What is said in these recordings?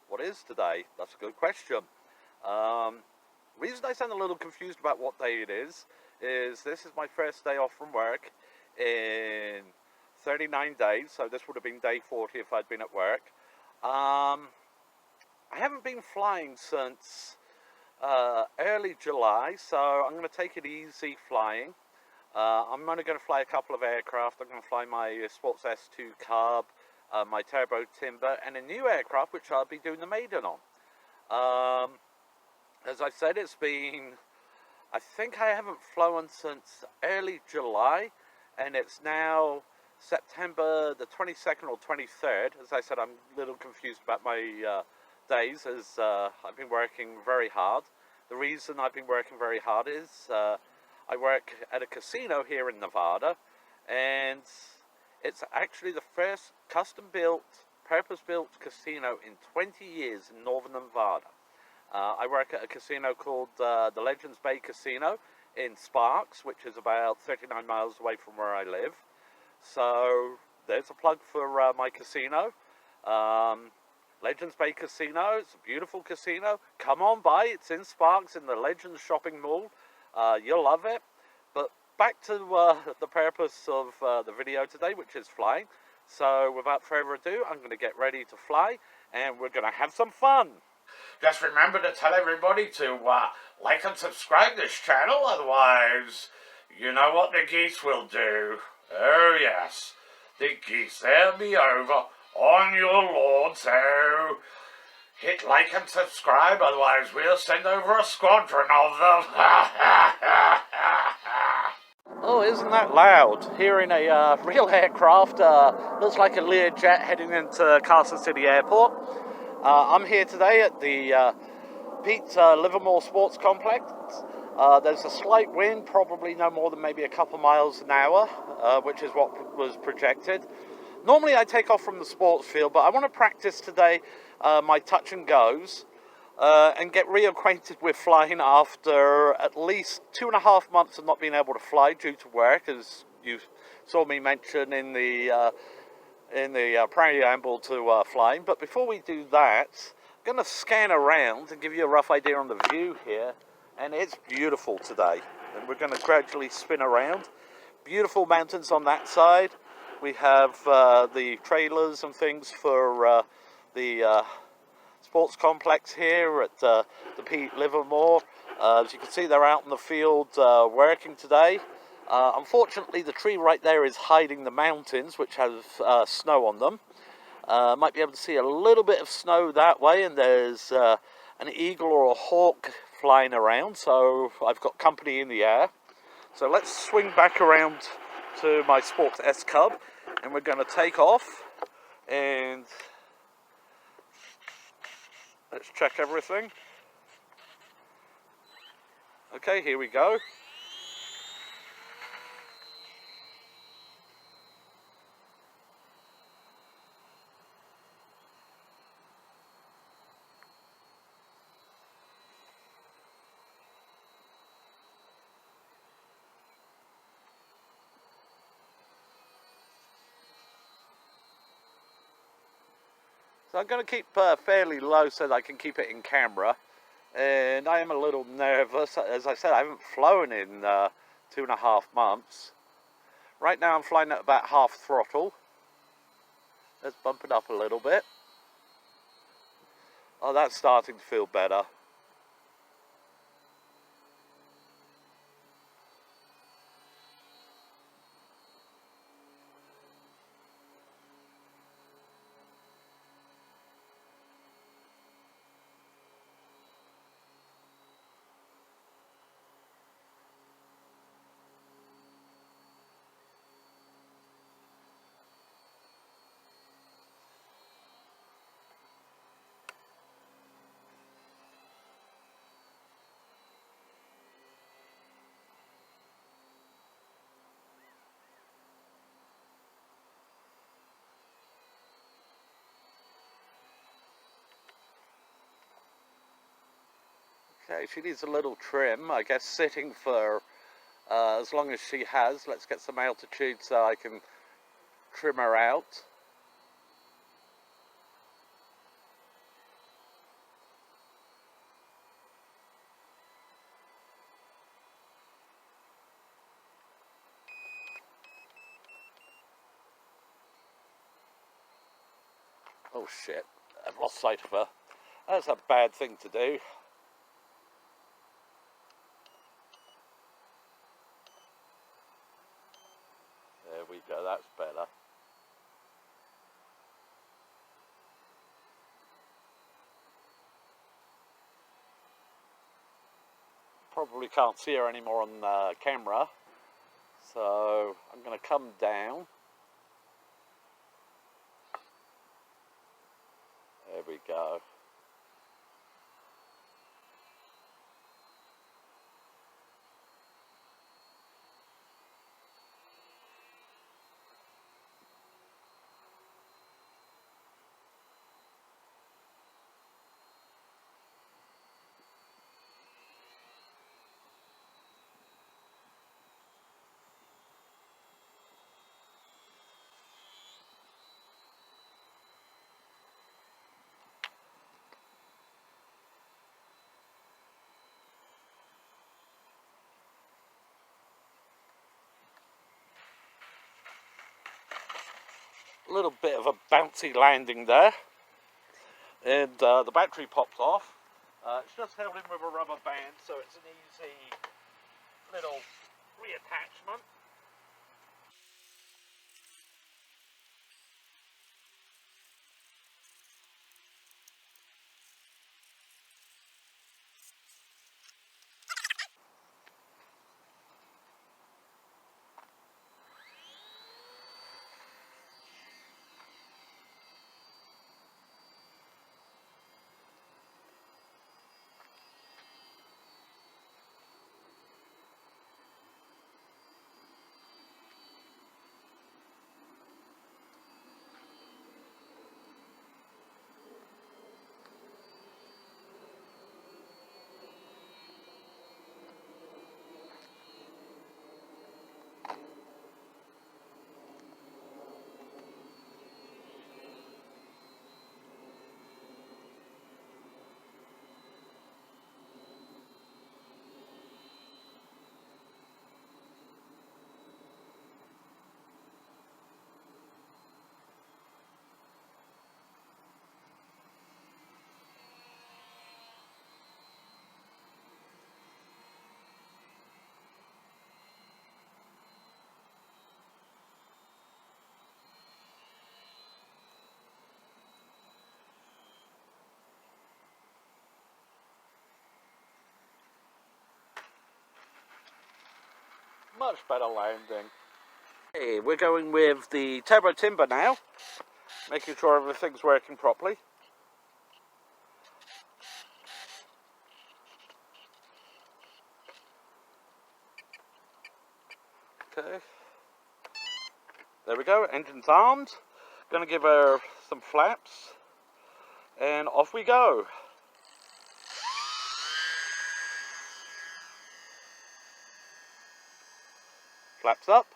What is today? That's a good question. Reason I sound a little confused about what day it is this is my first day off from work in 39 days, so this would have been day 40 if I'd been at work. I haven't been flying since early July, so I'm going to take it easy flying. I'm only going to fly a couple of aircraft. I'm going to fly my Sports S2 Carb, my Turbo Timber, and a new aircraft which I'll be doing the maiden on. As I said, it's been, I think I haven't flown since early July, and it's now September the 22nd or 23rd. As I said, I'm a little confused about my days, as I've been working very hard. The reason I've been working very hard is I work at a casino here in Nevada, and it's actually the first custom-built, purpose-built casino in 20 years in northern Nevada. I work at a casino called the Legends Bay Casino in Sparks, which is about 39 miles away from where I live. So there's a plug for my casino. Legends Bay Casino, it's a beautiful casino. Come on by, it's in Sparks in the Legends shopping mall. You'll love it. But back to the purpose of the video today, which is flying. So without further ado, I'm going to get ready to fly, and we're going to have some fun. Just remember to tell everybody to like and subscribe this channel, otherwise you know what the geese will do. Oh yes, the geese, they'll be over on your lawn, so hit like and subscribe, otherwise we'll send over a squadron of them. Oh, isn't that loud? Hearing a real aircraft, looks like a Learjet heading into Carson City Airport. I'm here today at the Pete Livermore Sports Complex. There's a slight wind, probably no more than maybe a couple miles an hour, which is what was projected. Normally I take off from the sports field, but I want to practice today my touch and goes and get reacquainted with flying after at least 2.5 months of not being able to fly due to work, as you saw me mention in the preamble to flying. But before we do that, I'm going to scan around and give you a rough idea on the view here, and it's beautiful today. And we're going to gradually spin around. Beautiful mountains on that side. We have the trailers and things for the sports complex here at the Pete Livermore. As you can see, they're out in the field working today. Unfortunately, the tree right there is hiding the mountains, which have snow on them. Might be able to see a little bit of snow that way, and there's an eagle or a hawk flying around, so I've got company in the air. So let's swing back around to my Sports S Cub, and we're going to take off, and let's check everything. Okay, here we go. So I'm going to keep fairly low so that I can keep it in camera. And I am a little nervous. As I said, I haven't flown in 2.5 months. Right now I'm flying at about half throttle. Let's bump it up a little bit. Oh, that's starting to feel better. Okay, she needs a little trim, I guess, sitting for as long as she has. Let's get some altitude so I can trim her out. Oh shit, I've lost sight of her. That's a bad thing to do. There we go, that's better. Probably can't see her anymore on camera, so I'm going to come down. There we go. A little bit of a bouncy landing there, and the battery popped off. It's just held in with a rubber band, so it's an easy little reattachment. Much better landing. Hey, we're going with the turbo timber now, making sure everything's working properly. Okay. There we go, engine's armed. Gonna give her some flaps, and off we go. Flaps up.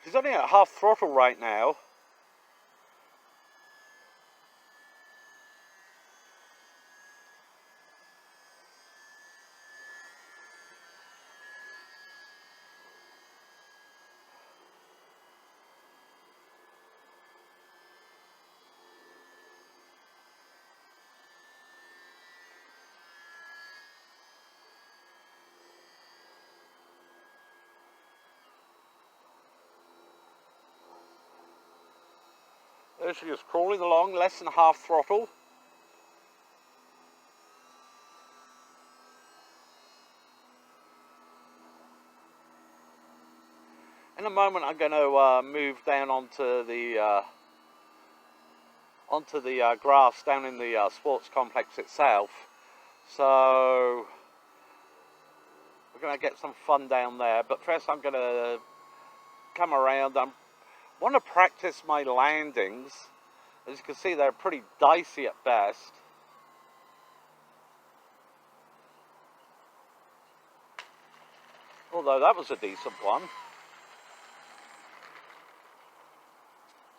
She's only at half throttle right now. There she is, crawling along, less than half throttle. In a moment, I'm going to move down onto the grass down in the sports complex itself. So we're going to get some fun down there. But first, I'm going to come around. I want to practice my landings. As you can see, they're pretty dicey at best. Although that was a decent one.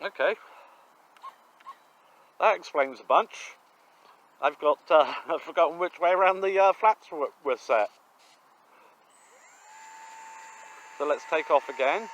Okay. That explains a bunch. I've forgotten which way around the flaps were set. So let's take off again.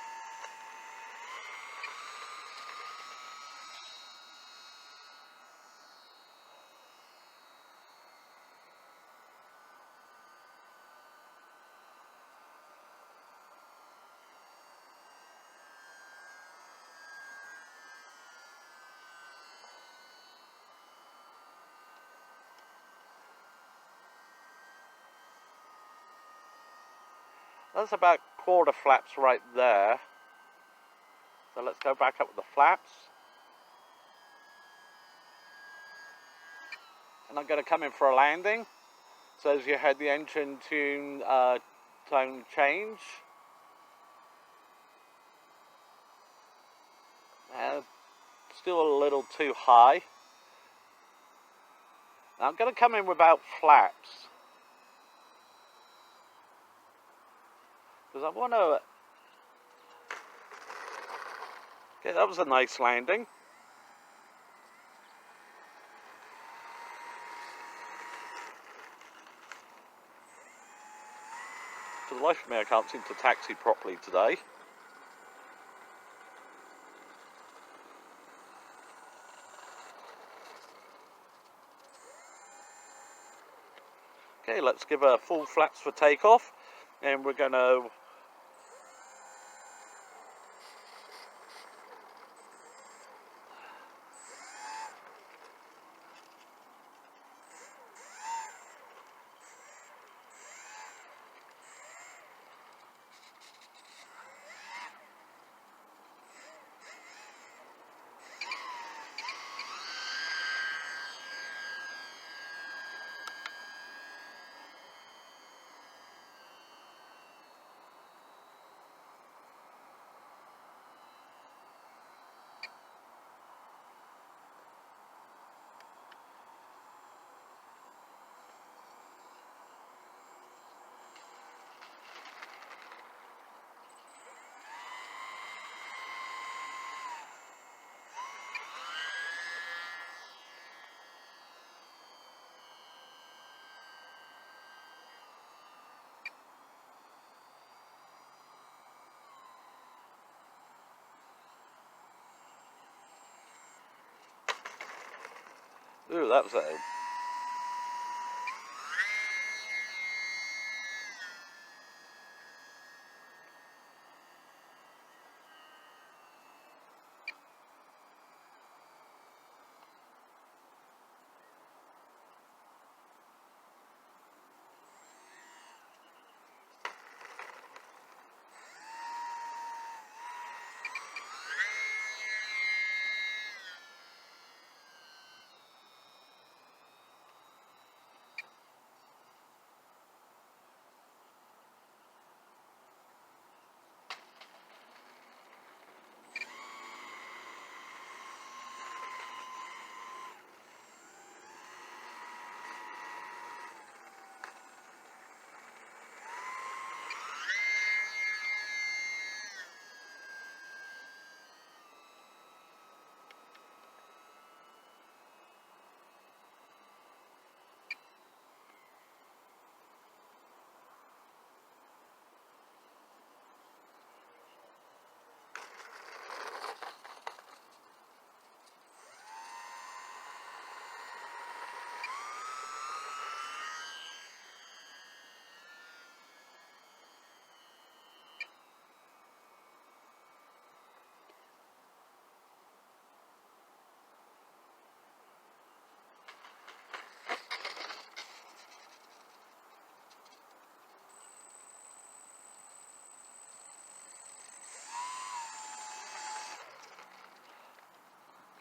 That's about quarter flaps right there. So let's go back up with the flaps. And I'm going to come in for a landing. So as you heard the engine tone change. Still a little too high. Now I'm going to come in without flaps. Because I want to... Okay, that was a nice landing. For the life of me, I can't seem to taxi properly today. Okay, let's give her full flaps for takeoff, and we're going to... Ooh, that was a...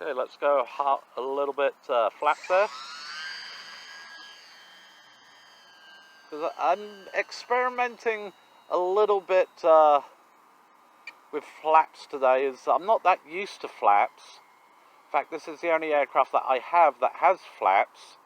Okay, let's go a little bit flat there. Because I'm experimenting a little bit with flaps today. I'm not that used to flaps. In fact, this is the only aircraft that I have that has flaps.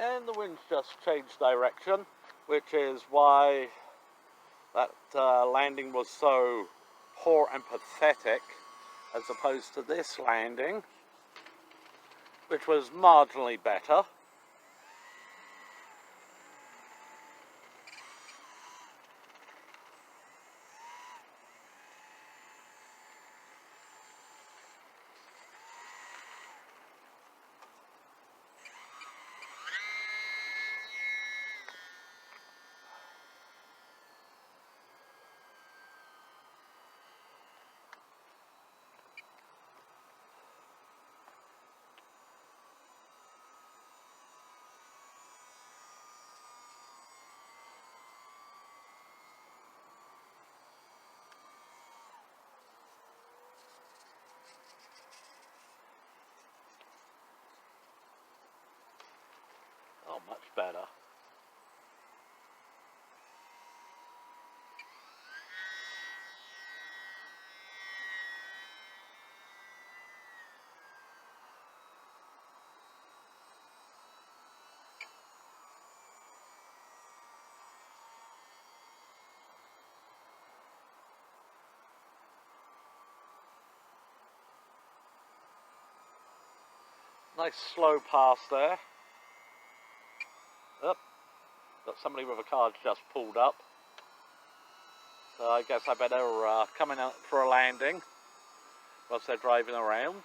And the wind's just changed direction, which is why that landing was so poor and pathetic, as opposed to this landing, which was marginally better. Oh, much better. Nice slow pass there. Up. Got somebody with a car just pulled up. So I guess I better come in for a landing whilst they're driving around.